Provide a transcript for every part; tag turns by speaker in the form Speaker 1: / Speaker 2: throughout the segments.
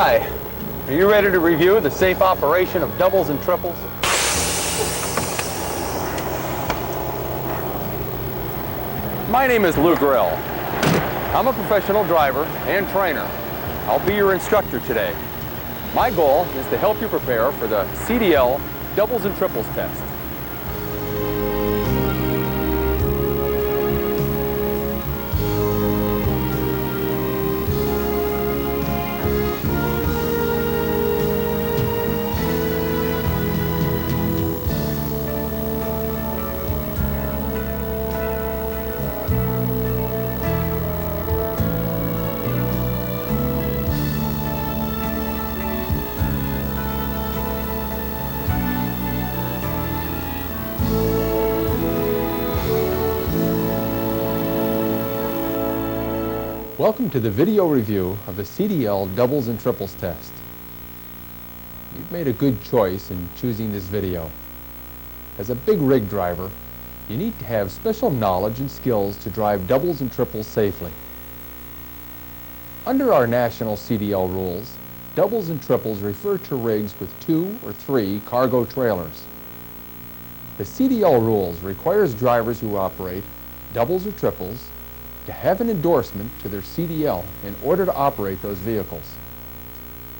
Speaker 1: Hi, are you ready to review the safe operation of doubles and triples? My name is Lou Grell. I'm a professional driver and trainer. I'll be your instructor today. My goal is to help you prepare for the CDL doubles and triples test. Welcome to the video review of the CDL doubles and triples test. You've made a good choice in choosing this video. As a big rig driver, you need to have special knowledge and skills to drive doubles and triples safely. Under our national CDL rules, doubles and triples refer to rigs with 2 or 3 cargo trailers. The CDL rules requires drivers who operate doubles or triples to have an endorsement to their CDL in order to operate those vehicles.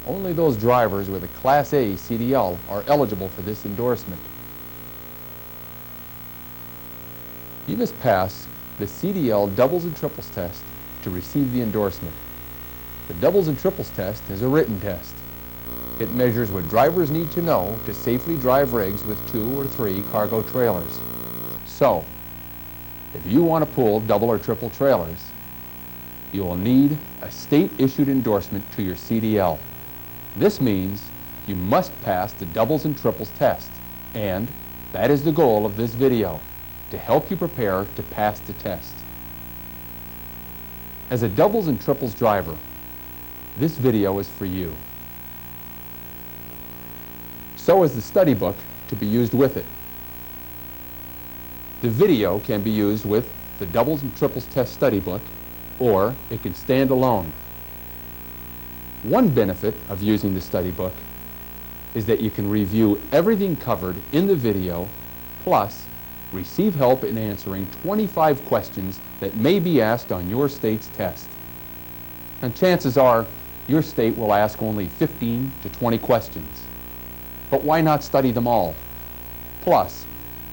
Speaker 1: Only those drivers with a Class A CDL are eligible for this endorsement. You must pass the CDL doubles and triples test to receive the endorsement. The doubles and triples test is a written test. It measures what drivers need to know to safely drive rigs with 2 or 3 cargo trailers. So, if you want to pull double or triple trailers, you will need a state-issued endorsement to your CDL. This means you must pass the doubles and triples test, and that is the goal of this video, to help you prepare to pass the test. As a doubles and triples driver, this video is for you. So is the study book to be used with it. The video can be used with the doubles and triples test study book, or it can stand alone. One benefit of using the study book is that you can review everything covered in the video, plus receive help in answering 25 questions that may be asked on your state's test. And chances are your state will ask only 15 to 20 questions. But why not study them all? Plus,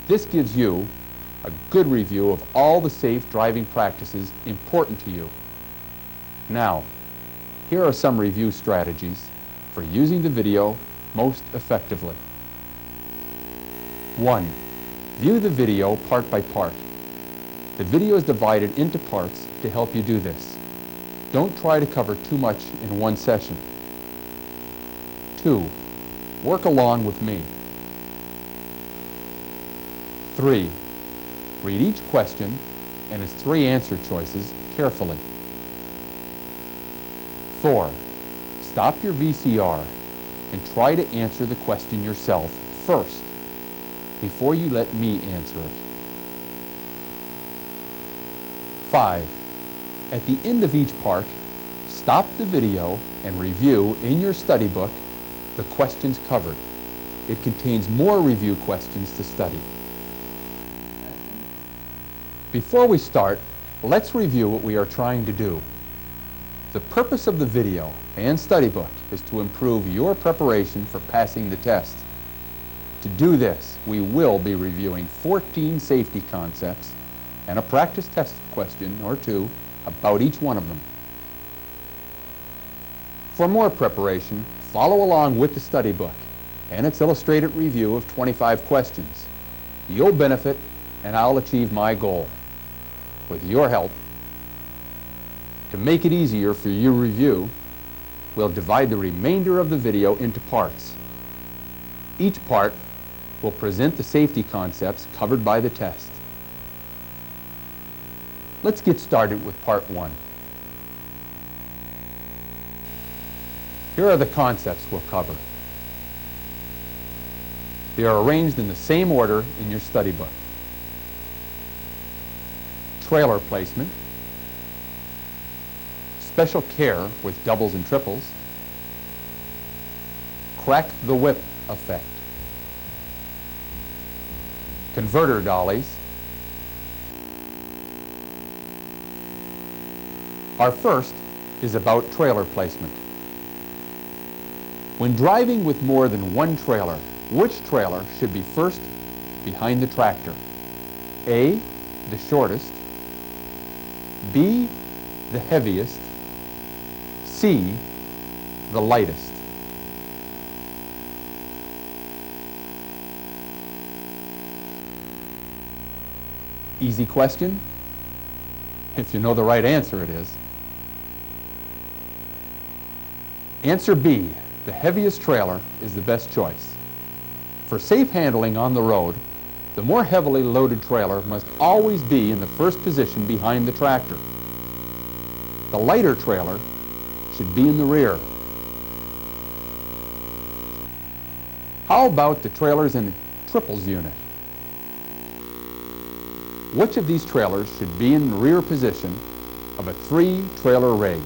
Speaker 1: this gives you a good review of all the safe driving practices important to you. Now, here are some review strategies for using the video most effectively. 1. View the video part by part. The video is divided into parts to help you do this. Don't try to cover too much in one session. 2. Work along with me. 3. Read each question and its 3 answer choices carefully. 4. Stop your VCR and try to answer the question yourself first, before you let me answer it. 5. At the end of each part, stop the video and review in your study book the questions covered. It contains more review questions to study. Before we start, let's review what we are trying to do. The purpose of the video and study book is to improve your preparation for passing the test. To do this, we will be reviewing 14 safety concepts and a practice test question or 2 about each one of them. For more preparation, follow along with the study book and its illustrated review of 25 questions. You'll benefit and I'll achieve my goal. With your help, to make it easier for you to review, we'll divide the remainder of the video into parts. Each part will present the safety concepts covered by the test. Let's get started with part 1. Here are the concepts we'll cover. They are arranged in the same order in your study book. Trailer placement, special care with doubles and triples, crack the whip effect. Converter dollies. Our first is about trailer placement. When driving with more than one trailer, which trailer should be first behind the tractor? A, the shortest, B, the heaviest, C, the lightest. Easy question? If you know the right answer, it is. Answer B, the heaviest trailer is the best choice. For safe handling on the road, the more heavily loaded trailer must always be in the first position behind the tractor. The lighter trailer should be in the rear. How about the trailers in the triples unit? Which of these trailers should be in the rear position of a 3-trailer rig?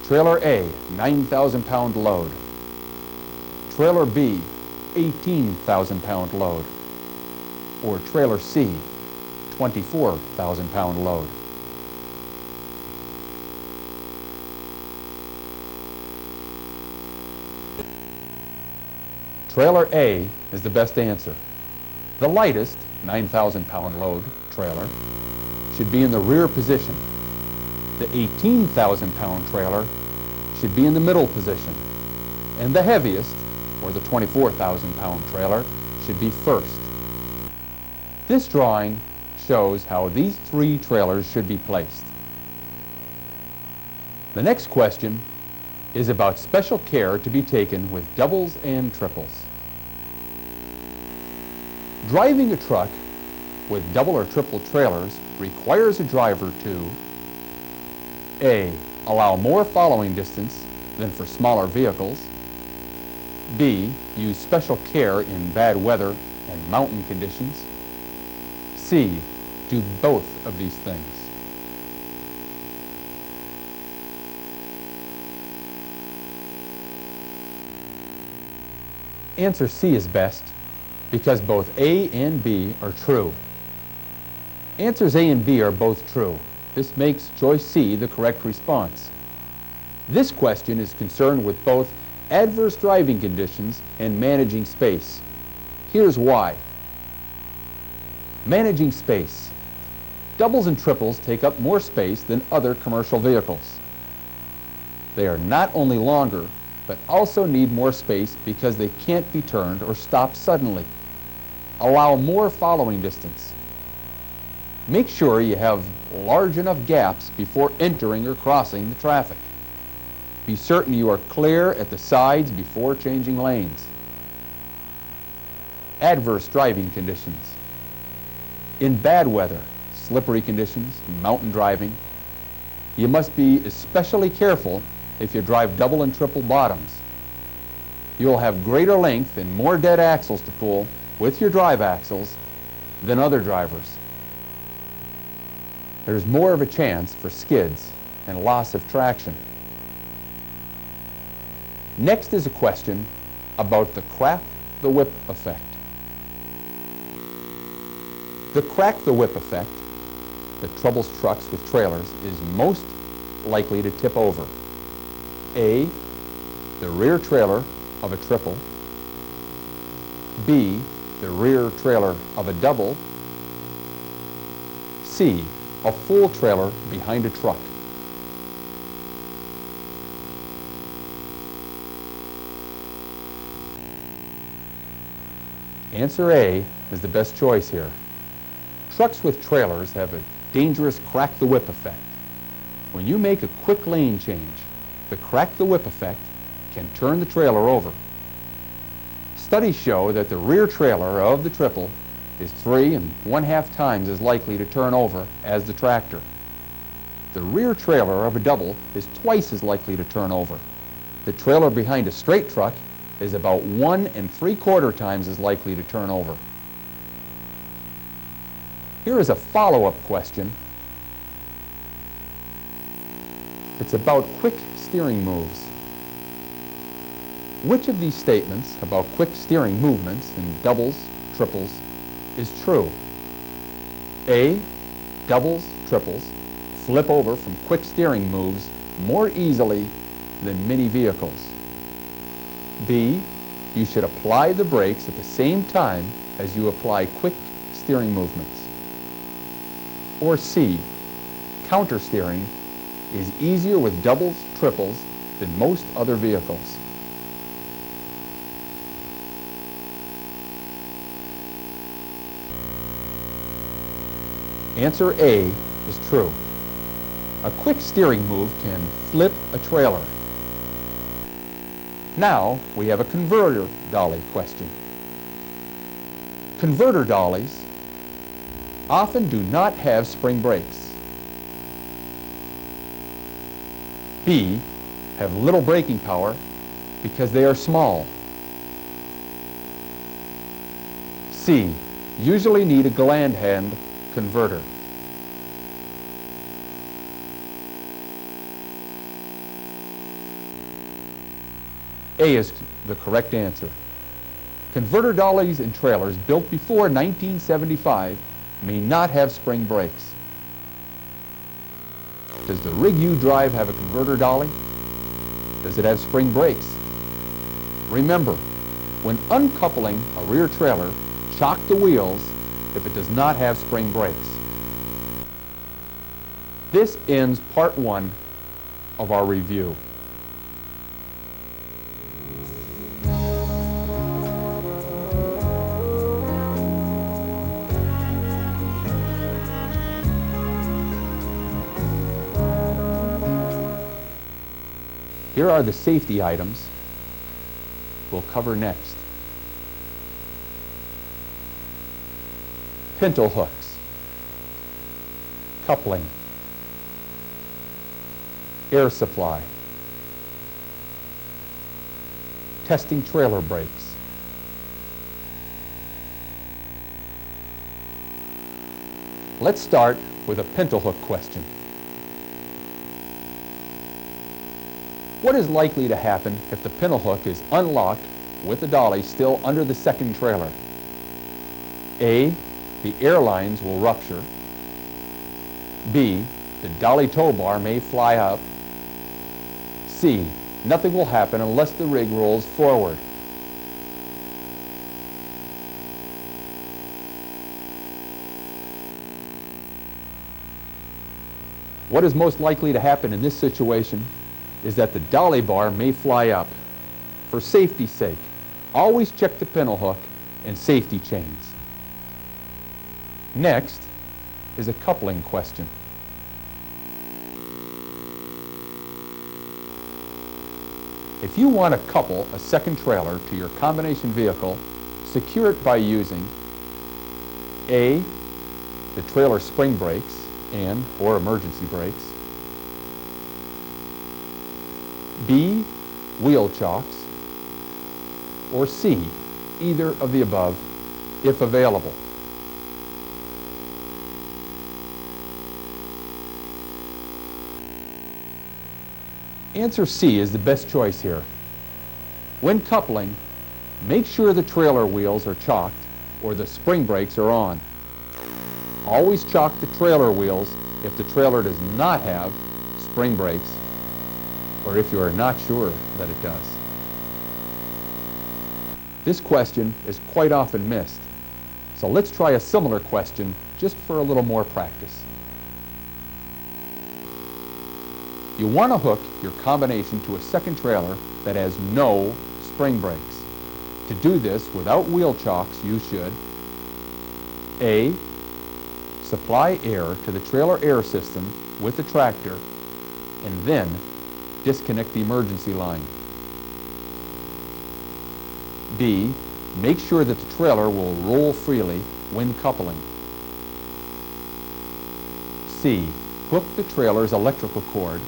Speaker 1: Trailer A, 9,000-pound load. Trailer B, 18,000-pound load. Or Trailer C, 24,000-pound load. Trailer A is the best answer. The lightest, 9,000-pound load trailer, should be in the rear position. The 18,000-pound trailer should be in the middle position. And the heaviest, or the 24,000-pound trailer, should be first. This drawing shows how these 3 trailers should be placed. The next question is about special care to be taken with doubles and triples. Driving a truck with double or triple trailers requires a driver to A, allow more following distance than for smaller vehicles, B, use special care in bad weather and mountain conditions, C, do both of these things. Answer C is best because both A and B are true. Answers A and B are both true. This makes choice C the correct response. This question is concerned with both adverse driving conditions and managing space. Here's why. Managing space. Doubles and triples take up more space than other commercial vehicles. They are not only longer, but also need more space because they can't be turned or stopped suddenly. Allow more following distance. Make sure you have large enough gaps before entering or crossing the traffic. Be certain you are clear at the sides before changing lanes. Adverse driving conditions. In bad weather, slippery conditions, mountain driving, you must be especially careful if you drive double and triple bottoms. You'll have greater length and more dead axles to pull with your drive axles than other drivers. There's more of a chance for skids and loss of traction. Next is a question about the crack the whip effect. The crack the whip effect that troubles trucks with trailers is most likely to tip over. A, the rear trailer of a triple. B, the rear trailer of a double. C, a full trailer behind a truck. Answer A is the best choice here. Trucks with trailers have a dangerous crack the whip effect. When you make a quick lane change, the crack the whip effect can turn the trailer over. Studies show that the rear trailer of the triple is 3 1/2 times as likely to turn over as the tractor. The rear trailer of a double is twice as likely to turn over. The trailer behind a straight truck is about 1 3/4 times as likely to turn over. Here is a follow-up question. It's about quick steering moves. Which of these statements about quick steering movements in doubles, triples is true? A, doubles, triples flip over from quick steering moves more easily than mini vehicles. B, you should apply the brakes at the same time as you apply quick steering movements. Or C, counter steering is easier with doubles, triples than most other vehicles. Answer A is true. A quick steering move can flip a trailer. Now we have a converter dolly question. Converter dollies often do not have spring brakes. B, have little braking power because they are small. C, usually need a gland hand converter. A is the correct answer. Converter dollies and trailers built before 1975 may not have spring brakes. Does the rig you drive have a converter dolly? Does it have spring brakes? Remember, when uncoupling a rear trailer, chock the wheels if it does not have spring brakes. This ends part 1 of our review. Here are the safety items we'll cover next. Pintle hooks, coupling, air supply, testing trailer brakes. Let's start with a pintle hook question. What is likely to happen if the pintle hook is unlocked with the dolly still under the second trailer? A, the air lines will rupture. B, the dolly tow bar may fly up. C, nothing will happen unless the rig rolls forward. What is most likely to happen in this situation is that the dolly bar may fly up. For safety's sake, always check the pintle hook and safety chains. Next is a coupling question. If you want to couple a second trailer to your combination vehicle, secure it by using A, the trailer spring brakes and/or emergency brakes, B, wheel chocks, or C, either of the above, if available. Answer C is the best choice here. When coupling, make sure the trailer wheels are chocked or the spring brakes are on. Always chock the trailer wheels if the trailer does not have spring brakes, or if you are not sure that it does. This question is quite often missed, so let's try a similar question just for a little more practice. You want to hook your combination to a second trailer that has no spring brakes. To do this without wheel chocks, you should A, supply air to the trailer air system with the tractor, and then disconnect the emergency line. B, make sure that the trailer will roll freely when coupling. C, hook the trailer's electrical cord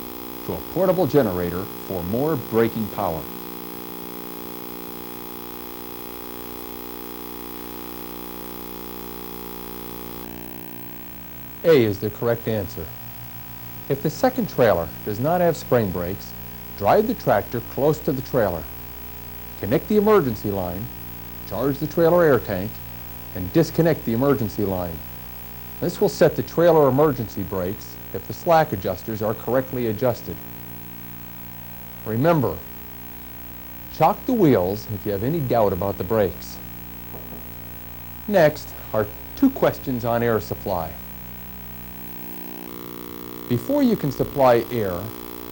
Speaker 1: to a portable generator for more braking power. A is the correct answer. If the second trailer does not have spring brakes, drive the tractor close to the trailer. connect the emergency line, charge the trailer air tank, and disconnect the emergency line. This will set the trailer emergency brakes if the slack adjusters are correctly adjusted. Remember, chock the wheels if you have any doubt about the brakes. Next are 2 questions on air supply. Before you can supply air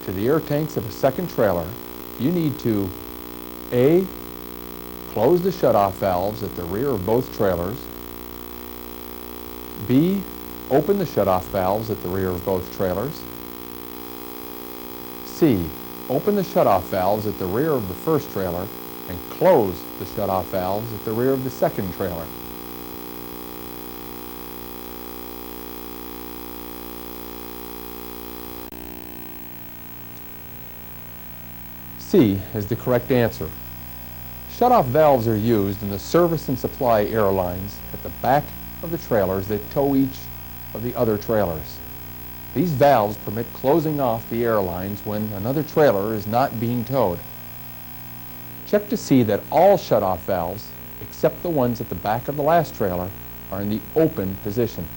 Speaker 1: to the air tanks of a second trailer, you need to A. Close the shutoff valves at the rear of both trailers. B. Open the shutoff valves at the rear of both trailers. C. Open the shutoff valves at the rear of the first trailer and close the shutoff valves at the rear of the second trailer. C is the correct answer. Shutoff valves are used in the service and supply air lines at the back of the trailers that tow each of the other trailers. These valves permit closing off the air lines when another trailer is not being towed. Check to see that all shutoff valves, except the ones at the back of the last trailer, are in the open position.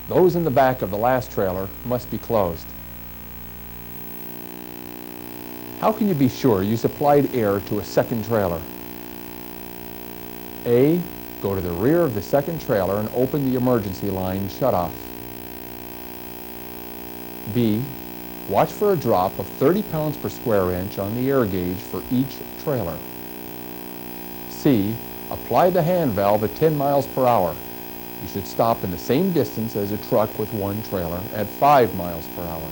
Speaker 1: Those in the back of the last trailer must be closed. How can you be sure you supplied air to a second trailer? A. Go to the rear of the second trailer and open the emergency line shutoff. B. Watch for a drop of 30 pounds per square inch on the air gauge for each trailer. C. Apply the hand valve at 10 miles per hour. You should stop in the same distance as a truck with one trailer at 5 miles per hour.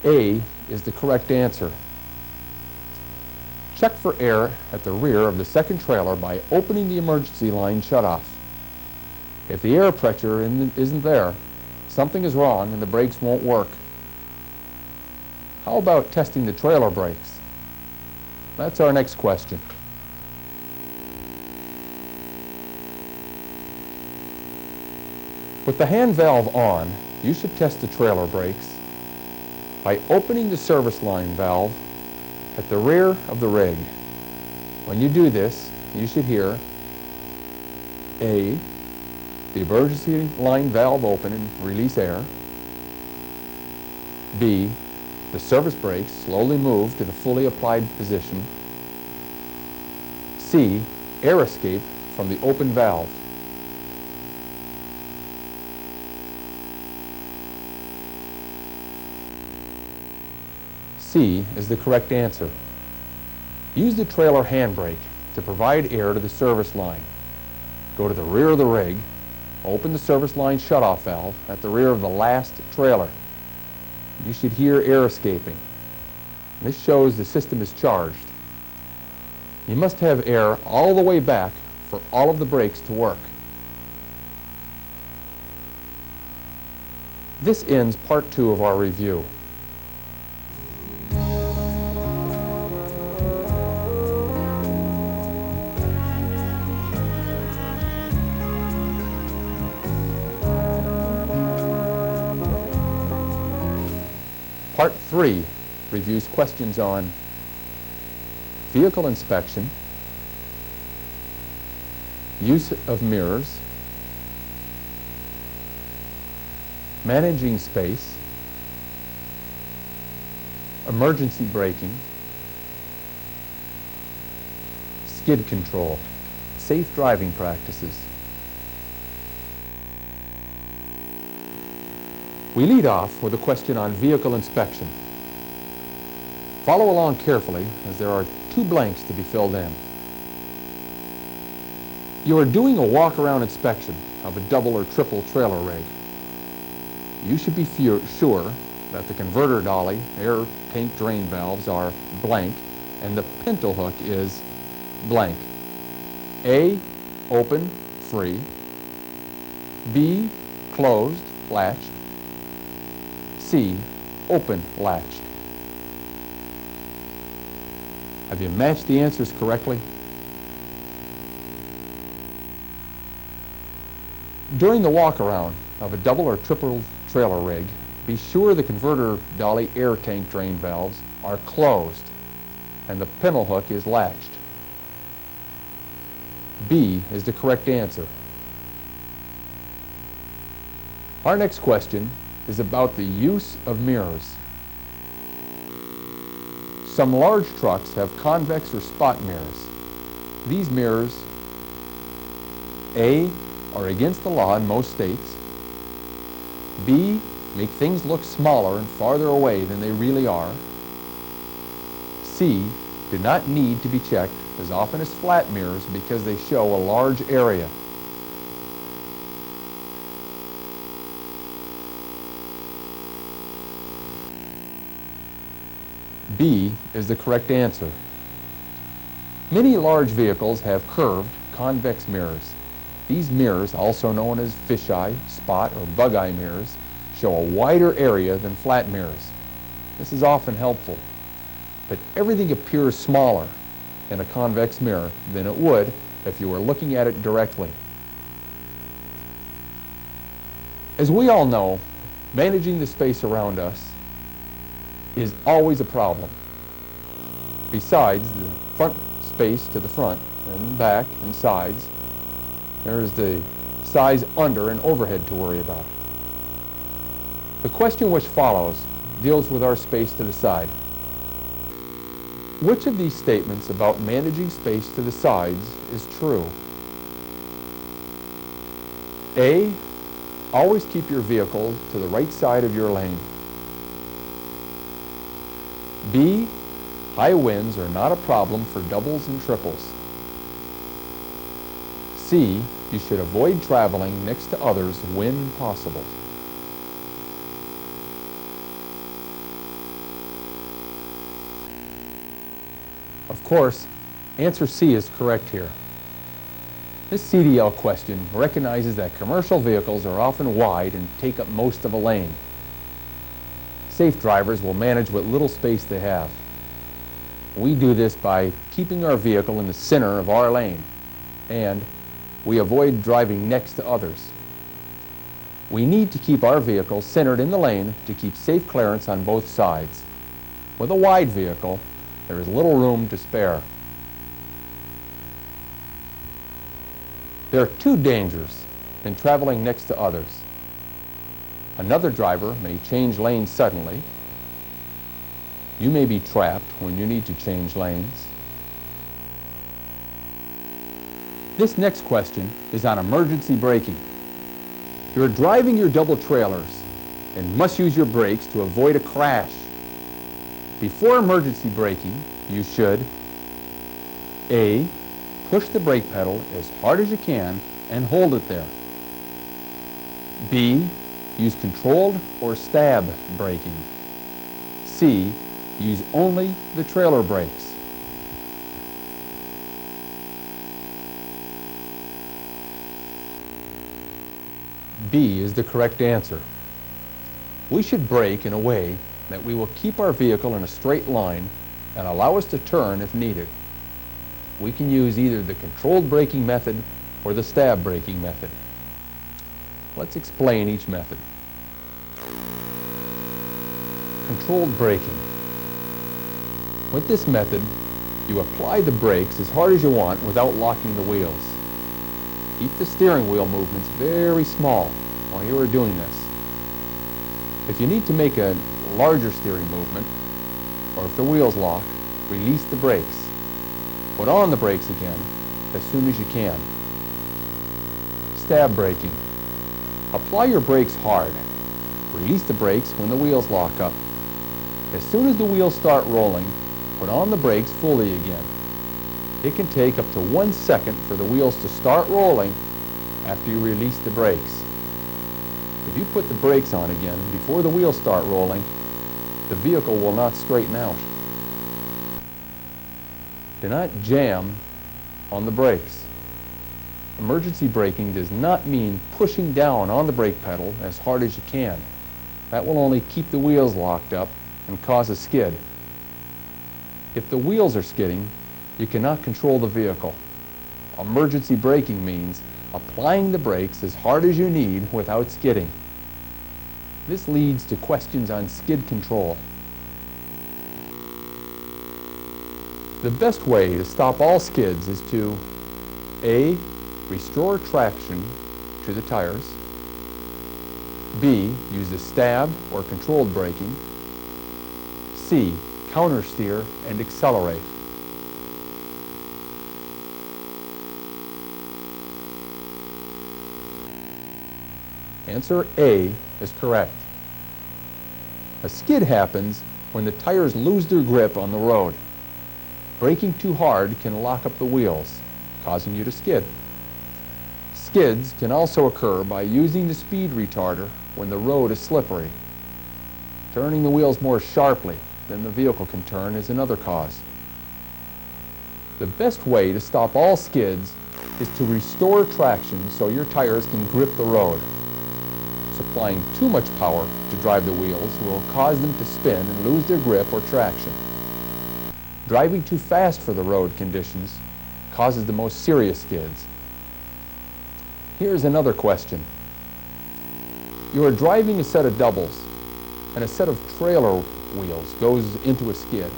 Speaker 1: A is the correct answer. Check for air at the rear of the second trailer by opening the emergency line shutoff. If the air pressure isn't there, something is wrong and the brakes won't work. How about testing the trailer brakes? That's our next question. With the hand valve on, you should test the trailer brakes by opening the service line valve at the rear of the rig. When you do this, you should hear A. The emergency line valve open and release air. B. The service brakes slowly move to the fully applied position. C. Air escape from the open valve. C is the correct answer. Use the trailer handbrake to provide air to the service line. Go to the rear of the rig, open the service line shutoff valve at the rear of the last trailer. You should hear air escaping. This shows the system is charged. You must have air all the way back for all of the brakes to work. This ends part 2 of our review. Part 3 reviews questions on vehicle inspection, use of mirrors, managing space, emergency braking, skid control, safe driving practices. We lead off with a question on vehicle inspection. Follow along carefully as there are 2 blanks to be filled in. You are doing a walk-around inspection of a double or triple trailer rig. You should be sure that the converter dolly, air tank drain valves are blank and the pintle hook is blank. A, open, free. B, closed, latched. C, open, latched. Have you matched the answers correctly? During the walk-around, of a double or triple trailer rig, be sure the converter dolly air tank drain valves are closed and the pintle hook is latched. B is the correct answer. Our next question is about the use of mirrors. Some large trucks have convex or spot mirrors. These mirrors, A, are against the law in most states, B, make things look smaller and farther away than they really are, C, do not need to be checked as often as flat mirrors because they show a large area. B is the correct answer. Many large vehicles have curved, convex mirrors. These mirrors, also known as fisheye, spot, or bug-eye mirrors, show a wider area than flat mirrors. This is often helpful, but everything appears smaller in a convex mirror than it would if you were looking at it directly. As we all know, managing the space around us is always a problem. Besides the front space to the front and back and sides, there's the size under and overhead to worry about. The question which follows deals with our space to the side. Which of these statements about managing space to the sides is true? A, always keep your vehicle to the right side of your lane. B, high winds are not a problem for doubles and triples. C, you should avoid traveling next to others when possible. Of course, answer C is correct here. This CDL question recognizes that commercial vehicles are often wide and take up most of a lane. Safe drivers will manage what little space they have. We do this by keeping our vehicle in the center of our lane, and we avoid driving next to others. We need to keep our vehicle centered in the lane to keep safe clearance on both sides. With a wide vehicle, there is little room to spare. There are two dangers in traveling next to others. Another driver may change lanes suddenly. You may be trapped when you need to change lanes. This next question is on emergency braking. You're driving your double trailers and must use your brakes to avoid a crash. Before emergency braking, you should A, push the brake pedal as hard as you can and hold it there. B, use controlled or stab braking. C, use only the trailer brakes. B is the correct answer. We should brake in a way that we will keep our vehicle in a straight line and allow us to turn if needed. We can use either the controlled braking method or the stab braking method. Let's explain each method. Controlled braking. With this method, you apply the brakes as hard as you want without locking the wheels. Keep the steering wheel movements very small while you are doing this. If you need to make a larger steering movement, or if the wheels lock, release the brakes. Put on the brakes again as soon as you can. Stab braking. Apply your brakes hard. Release the brakes when the wheels lock up. As soon as the wheels start rolling, put on the brakes fully again. It can take up to 1 second for the wheels to start rolling after you release the brakes. If you put the brakes on again before the wheels start rolling, the vehicle will not straighten out. Do not jam on the brakes. Emergency braking does not mean pushing down on the brake pedal as hard as you can. That will only keep the wheels locked up and cause a skid. If the wheels are skidding, you cannot control the vehicle. Emergency braking means applying the brakes as hard as you need without skidding. This leads to questions on skid control. The best way to stop all skids is to A. Restore traction to the tires. B. Use a stab or controlled braking. C. Counter steer and accelerate. Answer A is correct. A skid happens when the tires lose their grip on the road. Braking too hard can lock up the wheels, causing you to skid. Skids can also occur by using the speed retarder when the road is slippery. Turning the wheels more sharply than the vehicle can turn is another cause. The best way to stop all skids is to restore traction so your tires can grip the road. Supplying too much power to drive the wheels will cause them to spin and lose their grip or traction. Driving too fast for the road conditions causes the most serious skids. Here's another question. You are driving a set of doubles and a set of trailer wheels goes into a skid.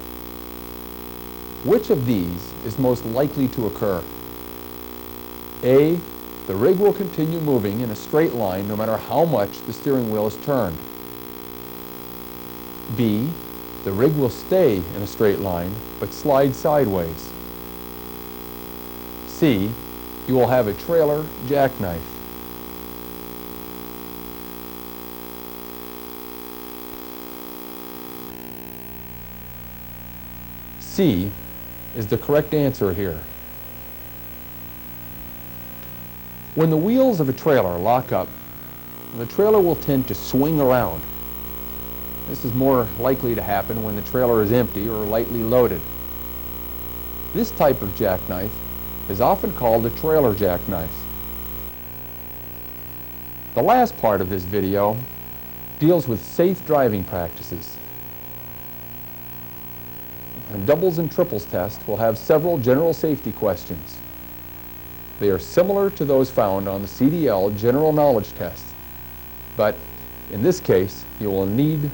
Speaker 1: Which of these is most likely to occur? A. The rig will continue moving in a straight line no matter how much the steering wheel is turned. B. The rig will stay in a straight line but slide sideways. C. You will have a trailer jackknife. C is the correct answer here. When the wheels of a trailer lock up, the trailer will tend to swing around. This is more likely to happen when the trailer is empty or lightly loaded. This type of jackknife is often called a trailer jackknife. The last part of this video deals with safe driving practices. A doubles and triples test will have several general safety questions. They are similar to those found on the CDL general knowledge test, but in this case you will need,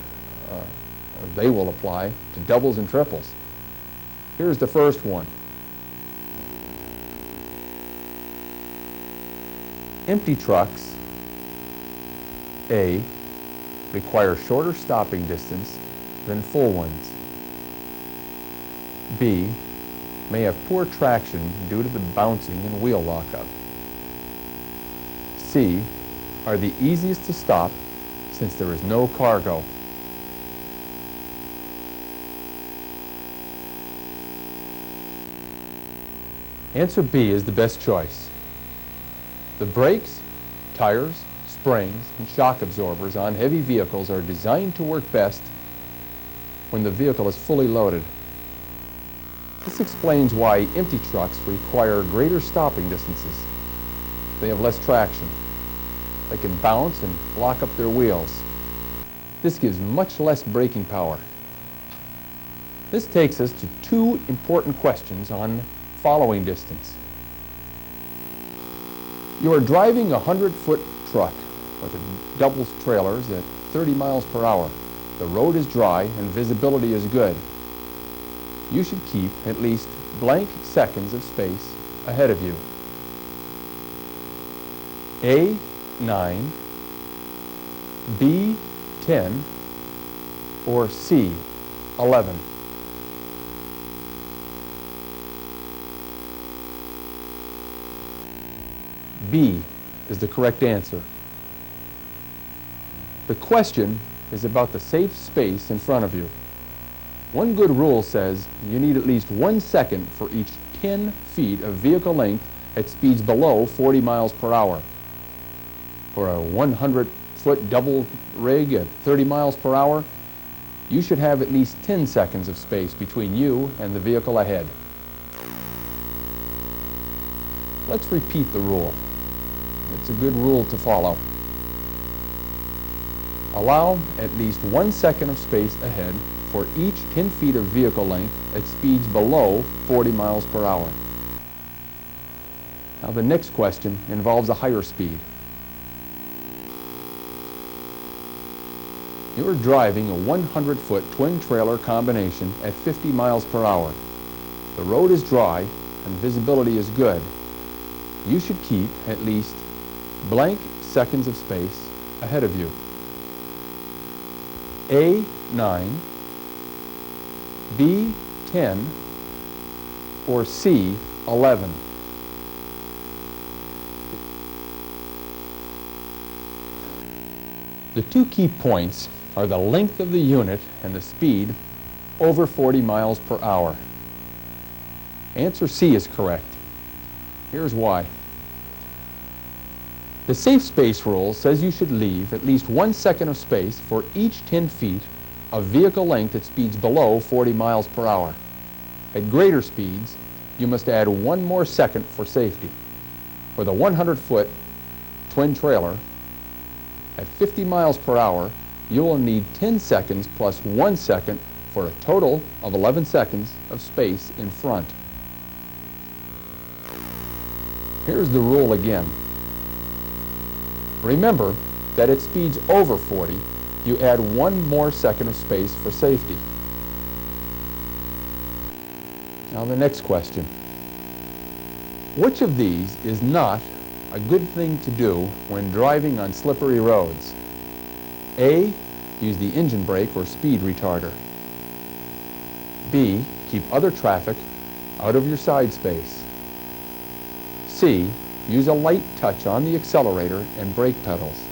Speaker 1: or they will apply to doubles and triples. Here's the first one. Empty trucks, A, require shorter stopping distance than full ones. B, may have poor traction due to the bouncing and wheel lockup. C, are the easiest to stop since there is no cargo. Answer B is the best choice. The brakes, tires, springs, and shock absorbers on heavy vehicles are designed to work best when the vehicle is fully loaded. This explains why empty trucks require greater stopping distances. They have less traction. They can bounce and lock up their wheels. This gives much less braking power. This takes us to two important questions on following distance. You are driving a 100-foot truck with a doubles trailers at 30 miles per hour. The road is dry and visibility is good. You should keep at least blank seconds of space ahead of you. A, 9, B, 10, or C, 11. B is the correct answer. The question is about the safe space in front of you. One good rule says you need at least 1 second for each 10 feet of vehicle length at speeds below 40 miles per hour. For a 100-foot double rig at 30 miles per hour, you should have at least 10 seconds of space between you and the vehicle ahead. Let's repeat the rule. It's a good rule to follow. Allow at least 1 second of space ahead for each 10 feet of vehicle length at speeds below 40 miles per hour. Now the next question involves a higher speed. You are driving a 100-foot twin-trailer combination at 50 miles per hour. The road is dry and visibility is good. You should keep at least blank seconds of space ahead of you. A, 9, B, 10, or C, 11. The two key points are the length of the unit and the speed over 40 miles per hour. Answer C is correct. Here's why. The safe space rule says you should leave at least 1 second of space for each 10 feet of vehicle length at speeds below 40 miles per hour. At greater speeds, you must add 1 more second for safety. With a 100-foot twin trailer, at 50 miles per hour, you will need 10 seconds plus 1 second for a total of 11 seconds of space in front. Here's the rule again. Remember that at speeds over 40, you add 1 more second of space for safety. Now the next question. Which of these is not a good thing to do when driving on slippery roads? A, use the engine brake or speed retarder. B, keep other traffic out of your side space. C, use a light touch on the accelerator and brake pedals.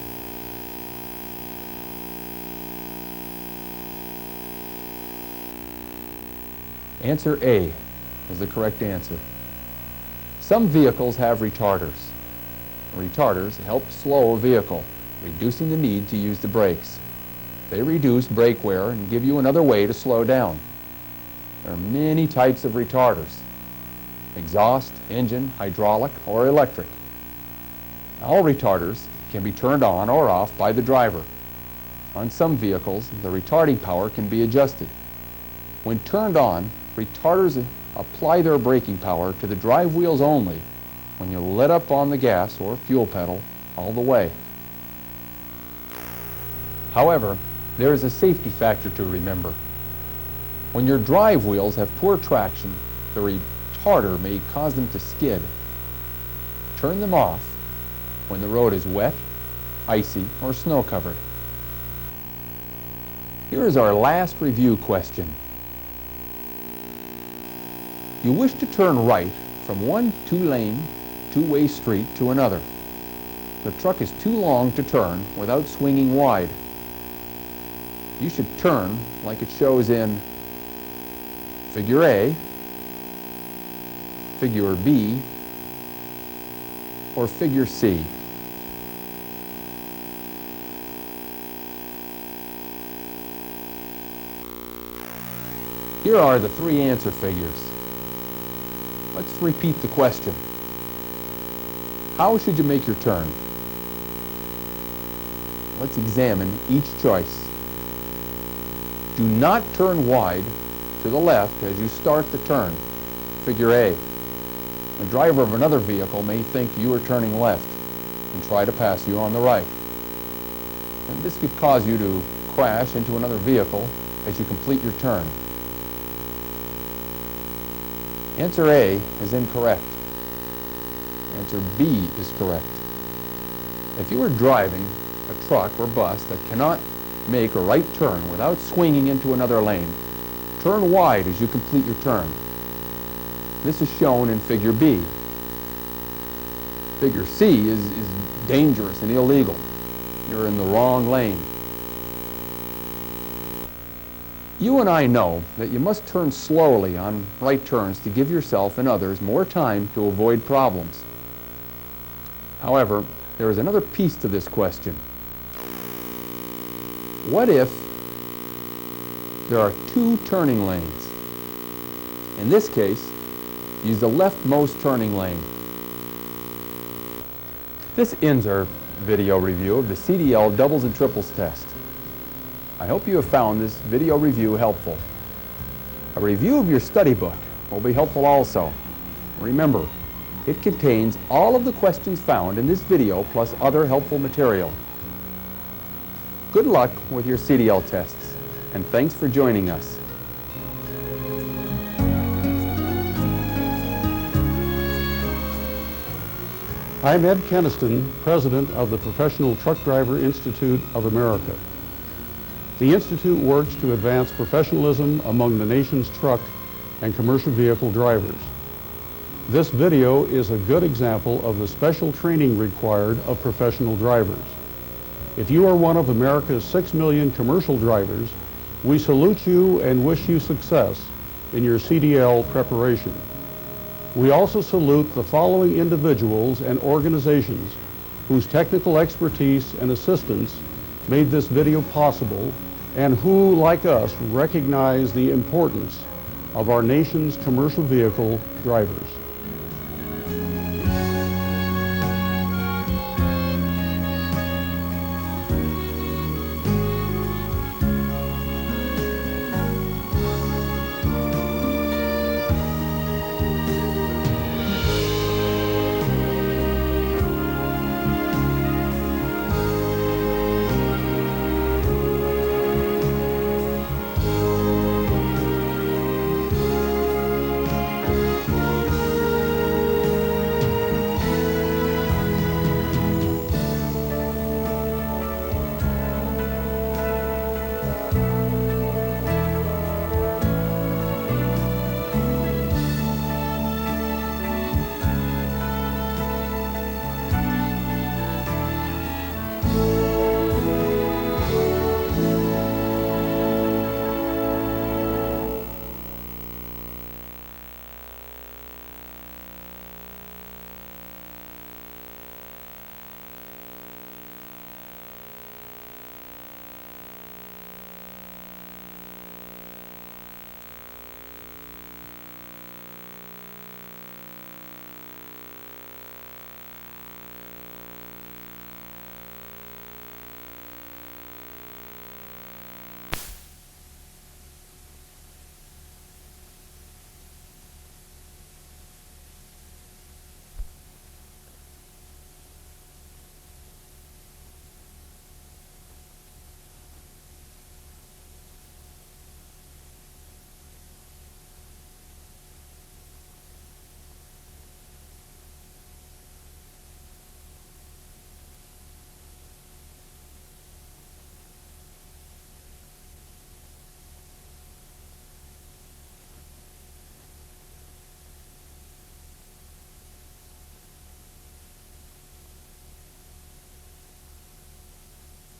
Speaker 1: Answer A is the correct answer. Some vehicles have retarders. Retarders help slow a vehicle, reducing the need to use the brakes. They reduce brake wear and give you another way to slow down. There are many types of retarders: exhaust, engine, hydraulic, or electric. All retarders can be turned on or off by the driver. On some vehicles, the retarding power can be adjusted. When turned on, retarders apply their braking power to the drive wheels only when you let up on the gas or fuel pedal all the way. However, there is a safety factor to remember. When your drive wheels have poor traction, the retarder may cause them to skid. Turn them off when the road is wet, icy, or snow-covered. Here is our last review question. You wish to turn right from one two-lane, two-way street to another. The truck is too long to turn without swinging wide. You should turn like it shows in Figure A, Figure B, or Figure C. Here are the 3 answer figures. Let's repeat the question. How should you make your turn? Let's examine each choice. Do not turn wide to the left as you start the turn. Figure A. The driver of another vehicle may think you are turning left and try to pass you on the right. And this could cause you to crash into another vehicle as you complete your turn. Answer A is incorrect. Answer B is correct. If you are driving a truck or bus that cannot make a right turn without swinging into another lane, turn wide as you complete your turn. This is shown in Figure B. Figure C is dangerous and illegal. You're in the wrong lane. You and I know that you must turn slowly on right turns to give yourself and others more time to avoid problems. However, there is another piece to this question. What if there are 2 turning lanes? In this case, use the leftmost turning lane. This ends our video review of the CDL doubles and triples test. I hope you have found this video review helpful. A review of your study book will be helpful also. Remember, It contains all of the questions found in this video plus other helpful material. Good luck with your CDL tests, and thanks for joining us.
Speaker 2: I'm Ed Keniston, President of the Professional Truck Driver Institute of America. The Institute works to advance professionalism among the nation's truck and commercial vehicle drivers. This video is a good example of the special training required of professional drivers. If you are one of America's 6 million commercial drivers, we salute you and wish you success in your CDL preparation. We also salute the following individuals and organizations whose technical expertise and assistance made this video possible and who, like us, recognize the importance of our nation's commercial vehicle drivers.